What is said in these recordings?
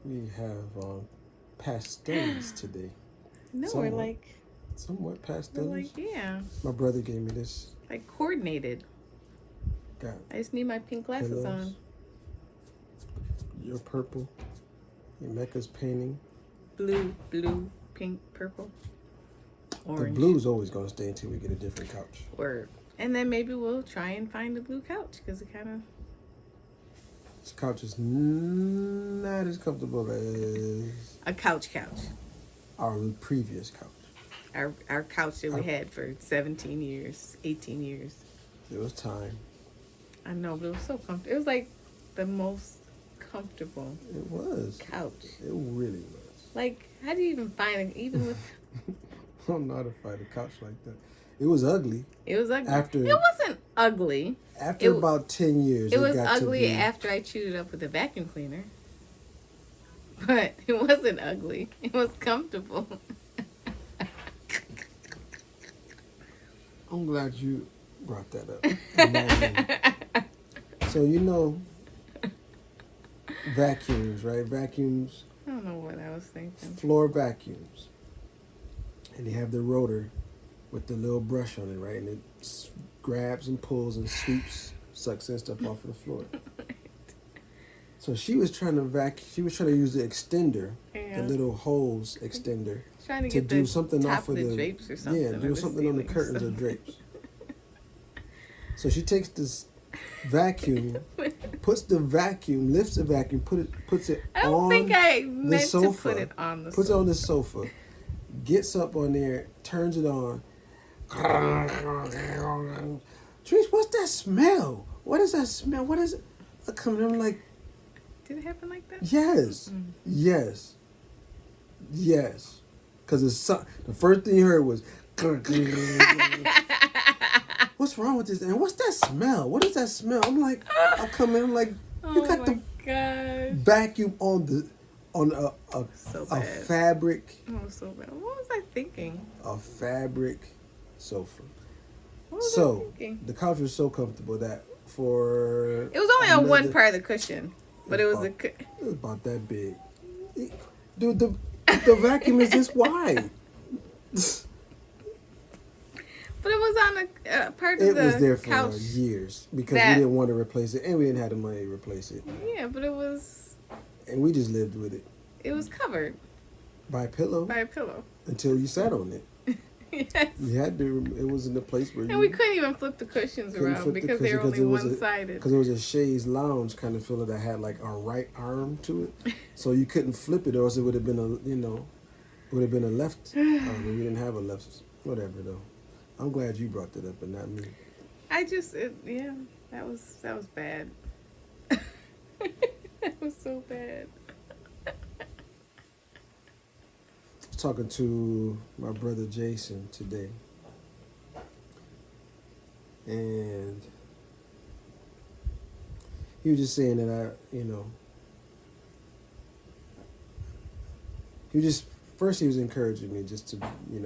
We have pastels today. No, Somewhat. Somewhat we're pastels. like, yeah, My brother gave me this. like coordinated. Got I just need my pink glasses pillows. on. Your purple. Your Mecca's painting. Blue, pink, purple, The orange. blue's always gonna stay until we get a different couch. Word. And then maybe we'll try and find a blue couch because it kind of. This couch is not as comfortable as A couch. our previous couch. Our couch that we had for 17 years, 18 years. It was time. I know, but it was so comfortable. It was like the most comfortable It was. couch. It really was. Like, how do you even find it? Even with. I don't know how to find a couch like that. It was ugly. It was ugly. After It wasn't ugly. After about 10 years, It was got ugly to be, after I chewed it up with a vacuum cleaner. But it wasn't ugly. It was comfortable. I'm glad you brought that up. So vacuums, right? Vacuums, I don't know what I was thinking. floor vacuums. And they have the rotor with the little brush on it, right? And it grabs and pulls and sweeps, sucks in stuff off of the floor. So she was trying to She was trying to use the extender, the little hose extender, Trying to to get do the something top off of the drapes or something. Yeah, do something on the curtains or drapes. So she takes this vacuum, lifts the vacuum, puts it I don't on think I the meant sofa, to put it on the puts sofa. it on the sofa, gets up on there, turns it on. Trish, what's that smell? What is that smell? What is it? I'm like, Did it happen like that? yes, yes. Because the first thing you heard was, what's wrong with this? And what's that smell? What is that smell? I'm like, I come in, I'm like, you got the gosh. vacuum on So a bad. fabric, Oh, so bad. What was I thinking? a fabric sofa. What was I So thinking? the couch was so comfortable that for It was only on one part of the cushion, but it was it was about that big. Dude, the vacuum is this wide. But it was on a part of It the was there for couch. years because we didn't want to replace it, and we didn't have the money to replace it, Yeah, but it was and we just lived with it covered by a pillow by a pillow. until you sat on it. Yes. You had to. It was in the place where And we couldn't even flip the cushions couldn't around flip the because they were cushion only 'cause it was one-sided. because it was a chaise lounge kind of filler that had like a right arm to it, so you couldn't flip it, or else it would have been would have been a left arm. And we didn't have a left. Whatever though. I'm glad you brought that up and not me. That was bad. That was so bad. I was talking to my brother Jason today, and he was just saying that he was encouraging me just to,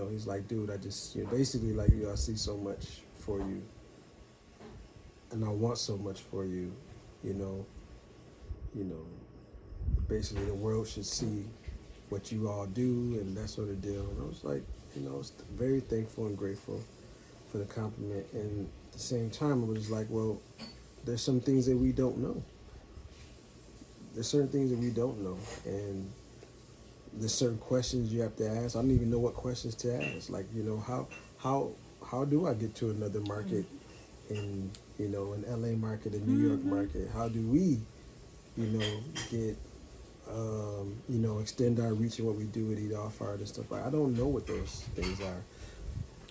he's like, dude, I just, basically like, I see so much for you, and I want so much for you, you know, basically the world should see what you all do and that sort of deal. And I was like, I was very thankful and grateful for the compliment. And at the same time, I was like, well, there's some things that we don't know. There's certain things that we don't know. And there's certain questions you have to ask. I don't even know what questions to ask. Like, how do I get to another market in, an LA market, a New York market? How do we, get, extend our reach in what we do with Eat Off Art and stuff. I don't know what those things are.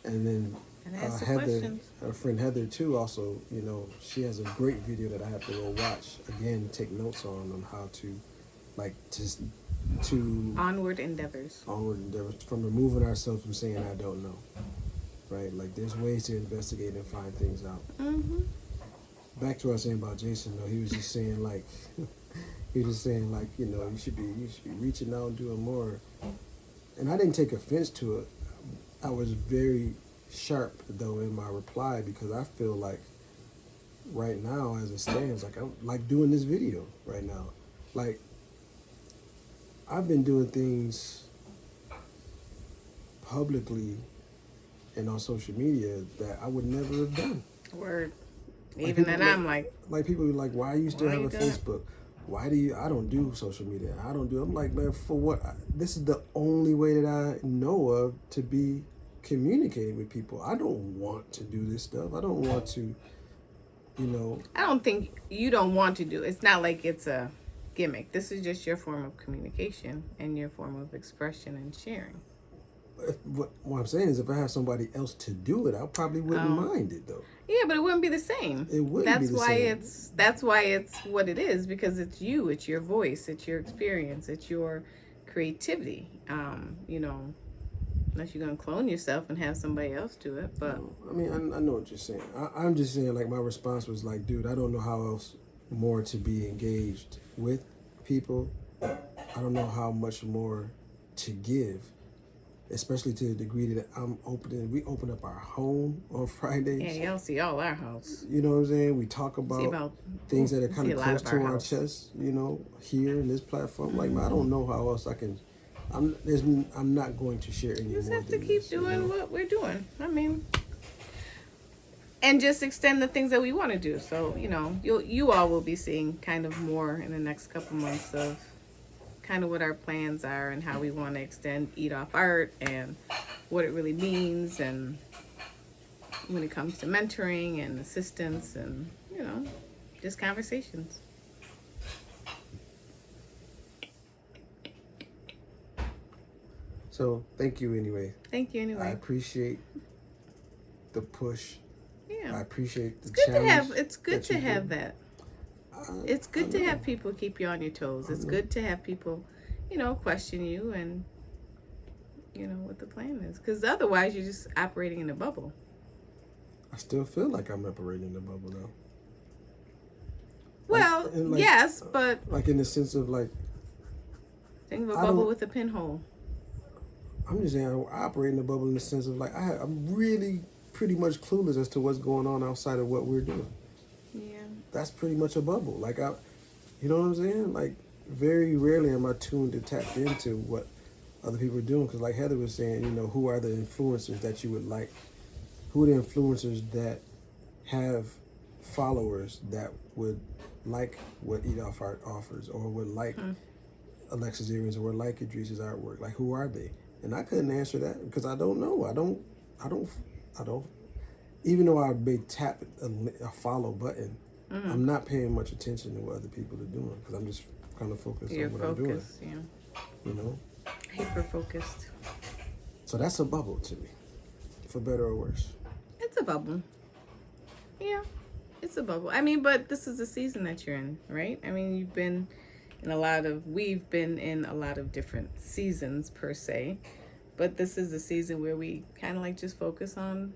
And then Heather, our friend Heather too, also, she has a great video that I have to go watch again, take notes on how to, like, to Onward endeavors from removing ourselves from saying I don't know, right? Like, there's ways to investigate and find things out. Back to what I was saying about Jason though, he was just saying like you should be reaching out and doing more. And I didn't take offense to it. I was very sharp though in my reply because I feel like right now as it stands, like I'm like doing this video right now. Like I've been doing things publicly and on social media that I would never have done. Word. Like Even people then, I'm like people be like, why you still why have you a doing it? Facebook? Why do you? I don't do social media. I don't do. I'm like, man, for what? This is the only way that I know of to be communicating with people. I don't want to do this stuff. I don't want to, you know. I don't think you don't want to do it. It's not like it's a gimmick. This is just your form of communication and your form of expression and sharing. What I'm saying is, if I have somebody else to do it, I probably wouldn't Um, mind it though. yeah, but it wouldn't be the same. It wouldn't be the same. That's why it's what it is, because it's you, it's your voice, it's your experience, it's your creativity. You know, unless you're gonna clone yourself and have somebody else do it, but No, I mean, I know what you're saying. I'm just saying, like, my response was like, dude, I don't know how else more to be engaged with people. I don't know how much more to give, especially to the degree that we open up our home on yeah, Fridays. y'all see all our house. You know what I'm saying? We talk See about about things that are see kind a of lot close of to our our house. chest, you know, here in this platform. Like, I don't know how else I can. I'm not going to share any You just more have to than keep this. doing You know? what we're doing. I mean, and just extend the things that we want to do. So you know, you all will be seeing kind of more in the next couple months of kind of what our plans are and how we want to extend Eat Off Art and what it really means, and when it comes to mentoring and assistance and you know, just conversations. So thank you anyway. Thank you I anyway. appreciate the push. Yeah, I appreciate the it's good to challenge have. It's good that to you have do. that. It's I good to know. have people keep you on your toes. I It's know. good to have people, you know, question you and you know what the plan is, because otherwise you're just operating in a bubble. I still feel like I'm operating in a bubble though. Like, Well, and yes, but like in the sense of like, think of a I bubble don't. with a pinhole. I'm just saying I operate in a bubble in the sense of like I'm really pretty much clueless as to what's going on outside of what we're doing. Yeah. That's pretty much a bubble. Like you know what I'm saying? Like very rarely am I tuned and tapped into what other people are doing. Because like Heather was saying, you know, who are the influencers that you would like? Who are the influencers that have followers that would like what Eat Off Art offers, or would like Hmm. Alexis Earrings, or would like Idris's artwork? Like, who are they? And I couldn't answer that because I don't know. I don't. I don't. Even though I may tap a follow button, Hmm. I'm not paying much attention to what other people are doing because I'm just kind of focused You're on what I'm doing. focused. Yeah. You know. Hyper focused. So that's a bubble to me, for better or worse. It's a bubble. Yeah. It's a bubble. I mean, but this is the season that you're in, right? I mean, we've been in a lot of different seasons per se, but this is the season where we kind of like just focus on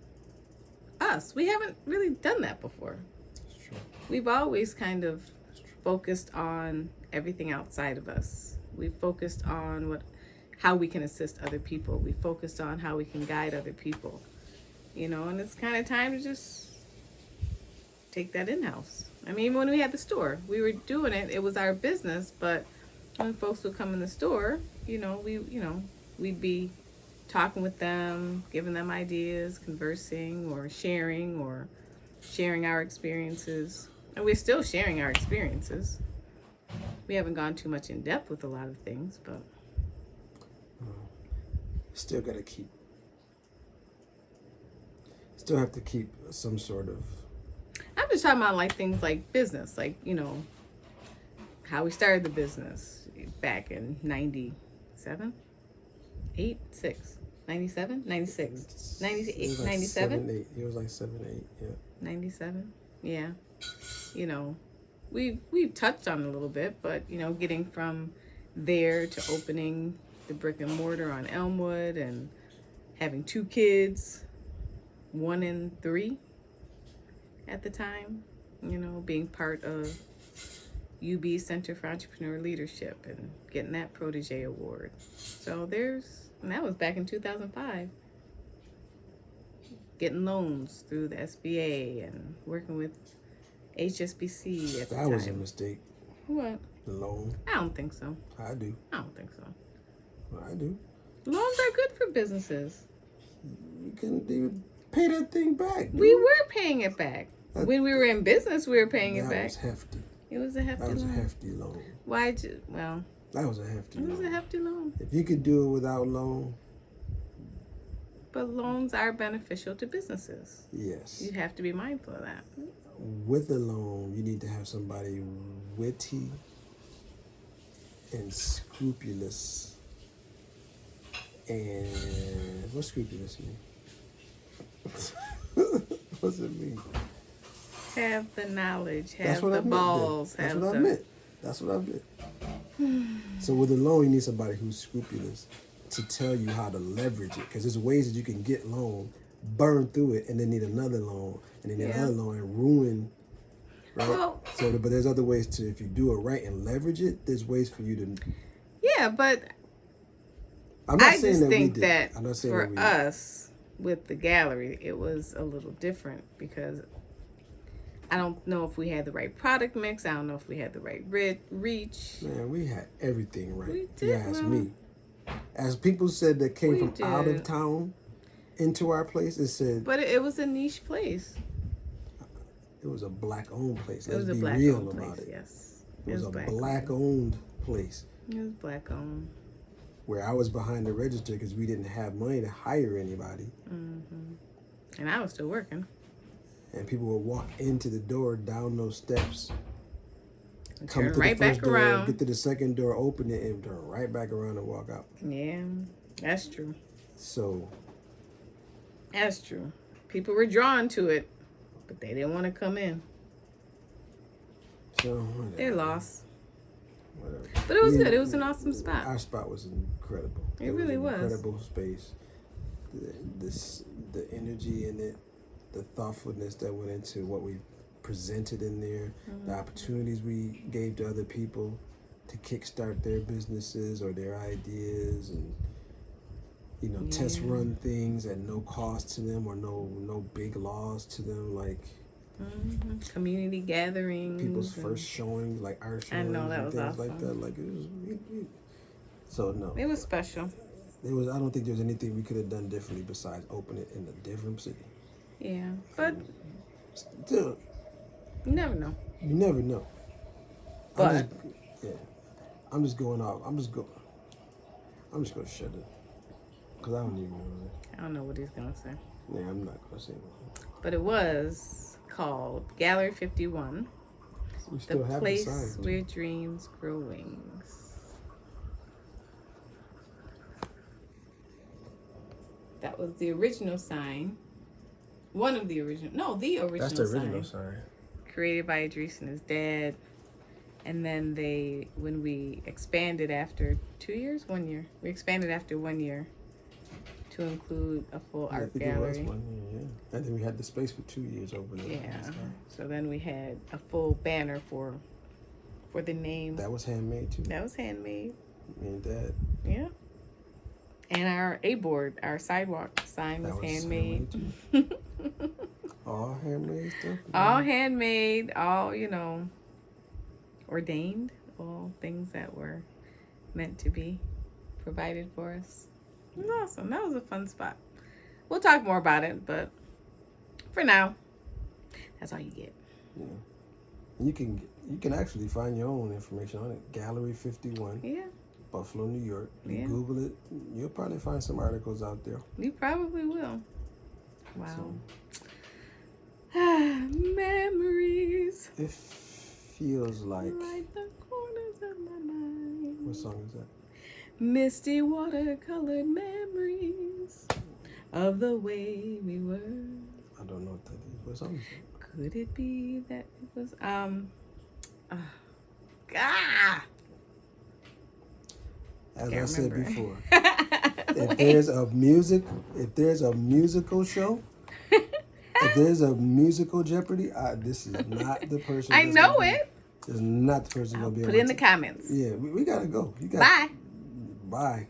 us. We haven't really done that before. It's true. We've always kind of It's true. focused on everything outside of us. We focused on how we can assist other people. We focused on how we can guide other people. You know, and it's kind of time to just take that in house. I mean, when we had the store, we were doing it. It was our business, but when folks would come in the store, we'd be talking with them, giving them ideas, conversing or sharing our experiences. And we're still sharing our experiences. We haven't gone too much in depth with a lot of things, but Still gotta keep. Still have to keep some sort of. I'm just talking about like things like business, like, you know, how we started the business back in 97, 8, 6, 97, 96, It was 98, like 97, 7, 8. It was like 7, 8. Yeah. 97. Yeah. You know, we've touched on it a little bit, but, you know, getting from there to opening the brick and mortar on Elmwood and having 2 kids, 1 and 3 at the time, you know, being part of UB Center for Entrepreneur Leadership and getting that Protege Award. So and that was back in 2005. Getting loans through the SBA and working with HSBC at the That time. was a mistake. What? The loan. I don't think so. I do. I don't think so. I do. Loans are good for businesses. You can pay that thing back. Dude. We were paying it back. When we were in business, we were paying it back. That was hefty. It was a hefty loan. That was a hefty loan. Why'd you? Well, that was a hefty loan. It was a hefty loan. If you could do it without loan. But loans are beneficial to businesses. Yes. You have to be mindful of that. With a loan, you need to have somebody witty and scrupulous. And what's scrupulous mean? What's it mean? Have the knowledge, That's have what the I meant, balls. That's have what the... I meant. That's what I meant. So with a loan, you need somebody who's scrupulous to tell you how to leverage it. Because there's ways that you can get loan, burn through it, and then need another loan, and then need another loan, and ruin. Right? Well, but there's other ways to, if you do it right and leverage it, there's ways for you to. Yeah, but I just think that for us with the gallery, it was a little different because I don't know if we had the right product mix. I don't know if we had the right reach. Man, we had everything right. We did. You ask me. As people said that came from out of town into our place, it said. But it was a niche place. It was a black-owned place. Let's be real about it. Yes. It was a black-owned place. It was black-owned. Where I was behind the register because we didn't have money to hire anybody. Mm-hmm. And I was still working. And people would walk into the door, down those steps, come to right the first door, around. Get to the second door, open it, and turn right back around and walk out. Yeah, that's true. So. That's true. People were drawn to it, but they didn't want to come in. So whatever. They're lost. Whatever. But it was good. It was an awesome spot. Our spot was incredible. It really was. Incredible space. The energy in it, the thoughtfulness that went into what we presented in there, the opportunities we gave to other people to kickstart their businesses or their ideas, and test run things at no cost to them or no big loss to them, like community gatherings, people's first showings, like art showings, I know, that and was things awesome. like that. Like it was. So no, it was special. I don't think there was anything we could have done differently besides open it in a different city. Yeah, but still, you never know. You never know. But I'm just going off. I'm just going to shut it because I don't even know. I don't know what he's gonna say. Yeah, I'm not gonna say it. But it was called Gallery 51, the place where dreams grow wings. That was the original sign. One of the original. No, the original sign. That's the original sign. Created by Idris and his dad. And then when we expanded after 2 years, 1 year. We expanded after 1 year to include a full art gallery. It was 1 year, yeah. And then we had the space for 2 years over there. Yeah. So then we had a full banner for the name. That was handmade too. That was handmade. Me and Dad. Yeah. And our A-board, our sidewalk sign was handmade. All handmade stuff? All handmade, all, ordained. All things that were meant to be provided for us. It was awesome. That was a fun spot. We'll talk more about it, but for now, that's all you get. Yeah. You can actually find your own information on it. Gallery 51. Yeah. Buffalo, New York. You Google it, you'll probably find some articles out there. You probably will. Wow. Memories. It feels like the corners of my mind. What song is that? Misty water-colored memories of the way we were. I don't know what that is. What song is that? Could it be that it was As I said before, if there's a musical show, if there's a musical Jeopardy, this is not the person. I know it. This is not the person gonna be able to put it in the comments. Yeah, we gotta go. Bye. Bye.